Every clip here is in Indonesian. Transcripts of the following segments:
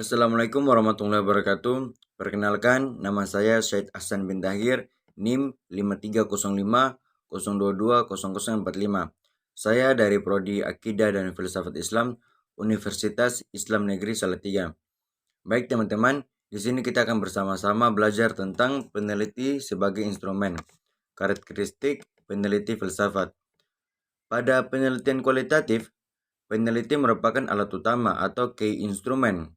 Assalamualaikum warahmatullahi wabarakatuh. Perkenalkan, nama saya Syed Ahsan bin Tahir, NIM 5305022045. Saya dari Prodi Akidah dan Filsafat Islam, Universitas Islam Negeri Salatiga. Baik teman-teman, di sini kita akan bersama-sama belajar tentang peneliti sebagai instrumen, karakteristik peneliti filsafat. Pada penelitian kualitatif, peneliti merupakan alat utama atau key instrumen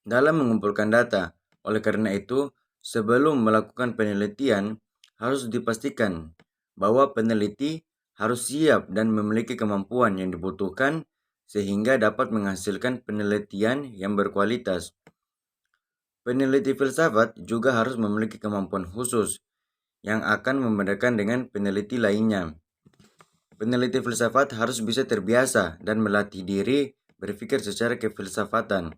dalam mengumpulkan data. Oleh karena itu, sebelum melakukan penelitian, harus dipastikan bahwa peneliti harus siap dan memiliki kemampuan yang dibutuhkan sehingga dapat menghasilkan penelitian yang berkualitas. Peneliti filsafat juga harus memiliki kemampuan khusus yang akan membedakan dengan peneliti lainnya. Peneliti filsafat harus bisa terbiasa dan melatih diri berpikir secara kefilsafatan.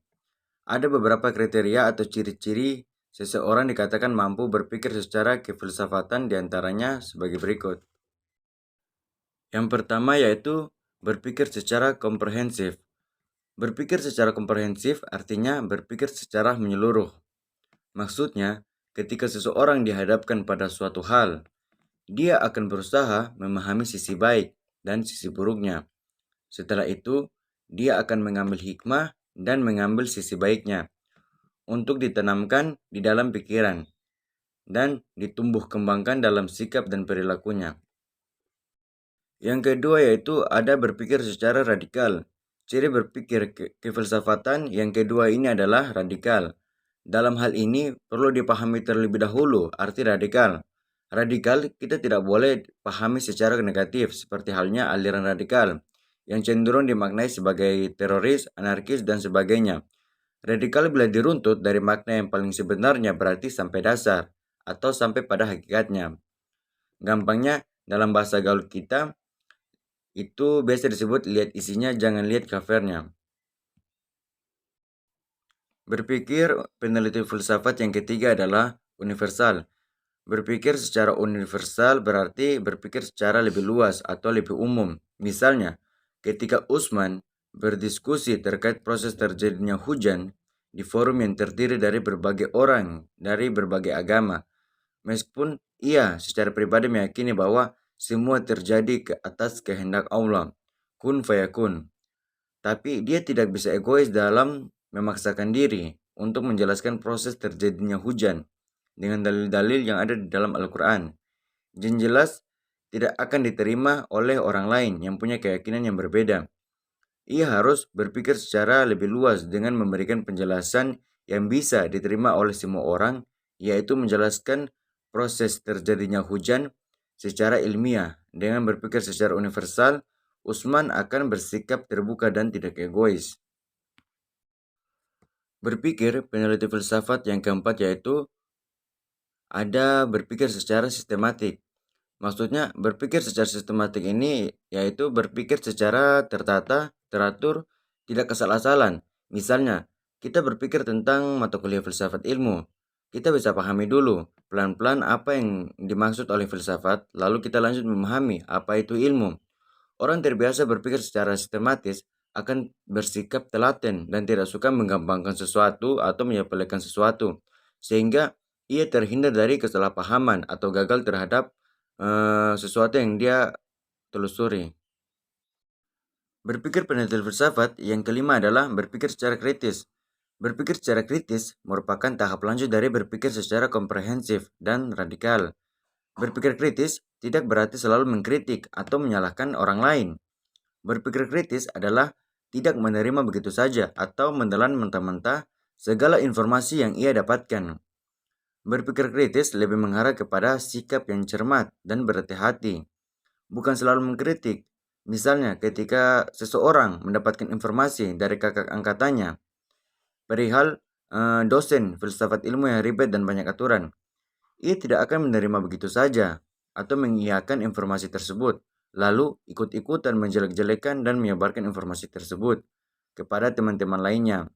Ada beberapa kriteria atau ciri-ciri seseorang dikatakan mampu berpikir secara kefilsafatan, diantaranya sebagai berikut. Yang pertama yaitu berpikir secara komprehensif. Berpikir secara komprehensif artinya berpikir secara menyeluruh. Maksudnya, ketika seseorang dihadapkan pada suatu hal, dia akan berusaha memahami sisi baik dan sisi buruknya. Setelah itu, dia akan mengambil hikmah dan mengambil sisi baiknya untuk ditanamkan di dalam pikiran dan ditumbuh kembangkan dalam sikap dan perilakunya. Yang kedua yaitu ada berpikir secara radikal. Ciri berpikir kefilsafatan yang kedua ini adalah radikal. Dalam hal ini perlu dipahami terlebih dahulu arti radikal. Radikal kita tidak boleh pahami secara negatif seperti halnya aliran radikal yang cenderung dimaknai sebagai teroris, anarkis, dan sebagainya. Radikal bila diruntut dari makna yang paling sebenarnya berarti sampai dasar atau sampai pada hakikatnya. Gampangnya dalam bahasa gaul kita itu biasa disebut lihat isinya jangan lihat covernya. Berpikir peneliti filsafat yang ketiga adalah universal. Berpikir secara universal berarti berpikir secara lebih luas atau lebih umum. Misalnya, ketika Usman berdiskusi terkait proses terjadinya hujan di forum yang terdiri dari berbagai orang dari berbagai agama, meskipun ia secara pribadi meyakini bahwa semua terjadi ke atas kehendak Allah, kun fayakun, tapi dia tidak bisa egois dalam memaksakan diri untuk menjelaskan proses terjadinya hujan dengan dalil-dalil yang ada di dalam Al-Quran. Yang jelas tidak akan diterima oleh orang lain yang punya keyakinan yang berbeda. Ia harus berpikir secara lebih luas dengan memberikan penjelasan yang bisa diterima oleh semua orang, yaitu menjelaskan proses terjadinya hujan secara ilmiah. Dengan berpikir secara universal, Usman akan bersikap terbuka dan tidak egois. Berpikir peneliti filsafat yang keempat yaitu ada berpikir secara sistematik. Maksudnya berpikir secara sistematik ini yaitu berpikir secara tertata, teratur, tidak kesalahan. Misalnya, kita berpikir tentang mata kuliah filsafat ilmu. Kita bisa pahami dulu pelan-pelan apa yang dimaksud oleh filsafat, lalu kita lanjut memahami apa itu ilmu. Orang terbiasa berpikir secara sistematis akan bersikap telaten dan tidak suka menggampangkan sesuatu atau menyepelekan sesuatu, sehingga ia terhindar dari kesalahpahaman atau gagal terhadap sesuatu yang dia telusuri. Berpikir peneliti filsafat yang kelima adalah berpikir secara kritis. Berpikir secara kritis merupakan tahap lanjut dari berpikir secara komprehensif dan radikal. Berpikir kritis tidak berarti selalu mengkritik atau menyalahkan orang lain. Berpikir kritis adalah tidak menerima begitu saja atau menelan mentah-mentah segala informasi yang ia dapatkan. Berpikir kritis lebih mengarah kepada sikap yang cermat dan berhati-hati, bukan selalu mengkritik. Misalnya ketika seseorang mendapatkan informasi dari kakak angkatannya perihal dosen filsafat ilmu yang ribet dan banyak aturan, ia tidak akan menerima begitu saja atau mengiyakan informasi tersebut, lalu ikut-ikutan menjelek-jelekan dan menyebarkan informasi tersebut kepada teman-teman lainnya.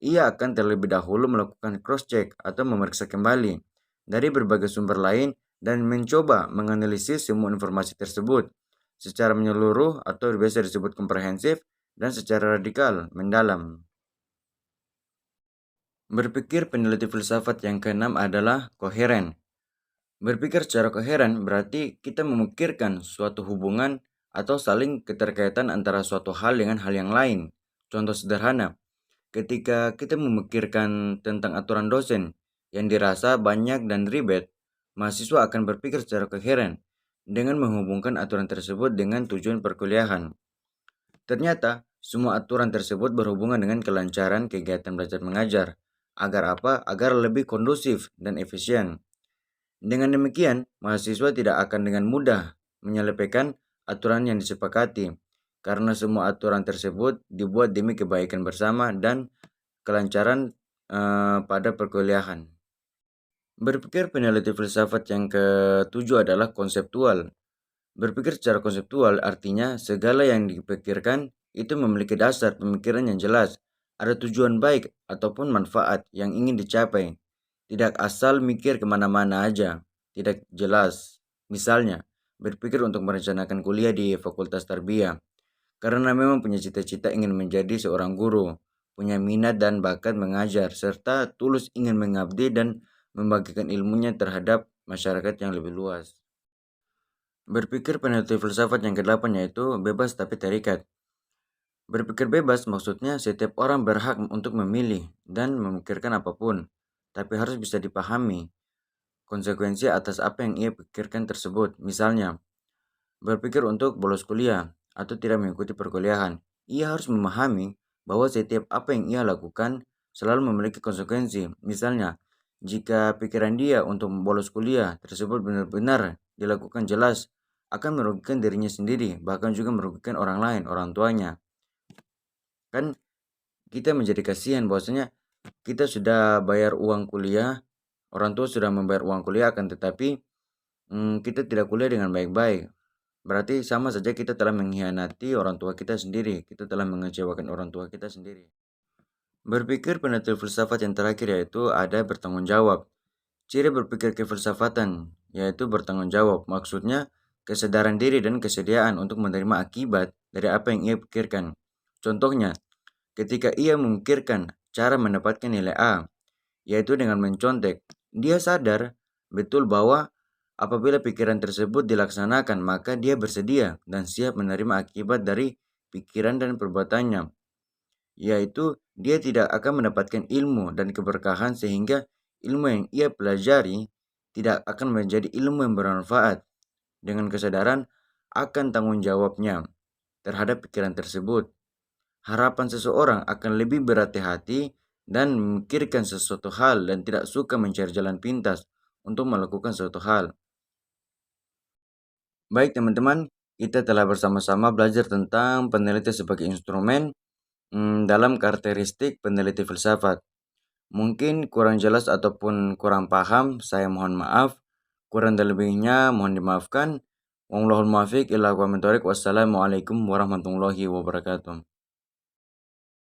Ia akan terlebih dahulu melakukan cross-check atau memeriksa kembali dari berbagai sumber lain dan mencoba menganalisis semua informasi tersebut secara menyeluruh atau biasa disebut komprehensif dan secara radikal, mendalam. Berpikir peneliti filsafat yang keenam adalah koheren. Berpikir secara koheren berarti kita memikirkan suatu hubungan atau saling keterkaitan antara suatu hal dengan hal yang lain. Contoh sederhana, ketika kita memikirkan tentang aturan dosen yang dirasa banyak dan ribet, mahasiswa akan berpikir secara koheren dengan menghubungkan aturan tersebut dengan tujuan perkuliahan. Ternyata, semua aturan tersebut berhubungan dengan kelancaran kegiatan belajar mengajar. Agar apa? Agar lebih kondusif dan efisien. Dengan demikian, mahasiswa tidak akan dengan mudah menyelesaikan aturan yang disepakati, karena semua aturan tersebut dibuat demi kebaikan bersama dan kelancaran pada perkuliahan. Berpikir peneliti filsafat yang ketujuh adalah konseptual. Berpikir secara konseptual artinya segala yang dipikirkan itu memiliki dasar pemikiran yang jelas, ada tujuan baik ataupun manfaat yang ingin dicapai. Tidak asal mikir kemana-mana aja, tidak jelas. Misalnya, berpikir untuk merencanakan kuliah di Fakultas Tarbiyah, karena memang punya cita-cita ingin menjadi seorang guru, punya minat dan bakat mengajar, serta tulus ingin mengabdi dan membagikan ilmunya terhadap masyarakat yang lebih luas. Berpikir peneliti filsafat yang kedelapan yaitu bebas tapi terikat. Berpikir bebas maksudnya setiap orang berhak untuk memilih dan memikirkan apapun, tapi harus bisa dipahami konsekuensi atas apa yang ia pikirkan tersebut. Misalnya, berpikir untuk bolos kuliah atau tidak mengikuti perkuliahan. Ia harus memahami bahwa setiap apa yang ia lakukan selalu memiliki konsekuensi. Misalnya, jika pikiran dia untuk bolos kuliah tersebut benar-benar dilakukan jelas, akan merugikan dirinya sendiri, bahkan juga merugikan orang lain, orang tuanya. Kan kita menjadi kasihan bahwasanya kita sudah bayar uang kuliah, orang tua sudah membayar uang kuliah, akan tetapi kita tidak kuliah dengan baik-baik. Berarti sama saja kita telah mengkhianati orang tua kita sendiri, kita telah mengecewakan orang tua kita sendiri. Berpikir peneliti filsafat yang terakhir yaitu ada bertanggung jawab. Ciri berpikir kefilsafatan yaitu bertanggung jawab, maksudnya kesadaran diri dan kesediaan untuk menerima akibat dari apa yang ia pikirkan. Contohnya, ketika ia memikirkan cara mendapatkan nilai A, yaitu dengan mencontek, dia sadar betul bahwa apabila pikiran tersebut dilaksanakan, maka dia bersedia dan siap menerima akibat dari pikiran dan perbuatannya, yaitu dia tidak akan mendapatkan ilmu dan keberkahan sehingga ilmu yang ia pelajari tidak akan menjadi ilmu yang bermanfaat. Dengan kesadaran akan tanggung jawabnya terhadap pikiran tersebut, harapan seseorang akan lebih berhati-hati dan memikirkan sesuatu hal dan tidak suka mencari jalan pintas untuk melakukan sesuatu hal. Baik teman-teman, kita telah bersama-sama belajar tentang peneliti sebagai instrumen dalam karakteristik peneliti filsafat. Mungkin kurang jelas ataupun kurang paham, saya mohon maaf. Kurang dan lebihnya mohon dimaafkan. Wallahul muwaffiq ila aqwamit thoriq. Wassalamualaikum warahmatullahi wabarakatuh.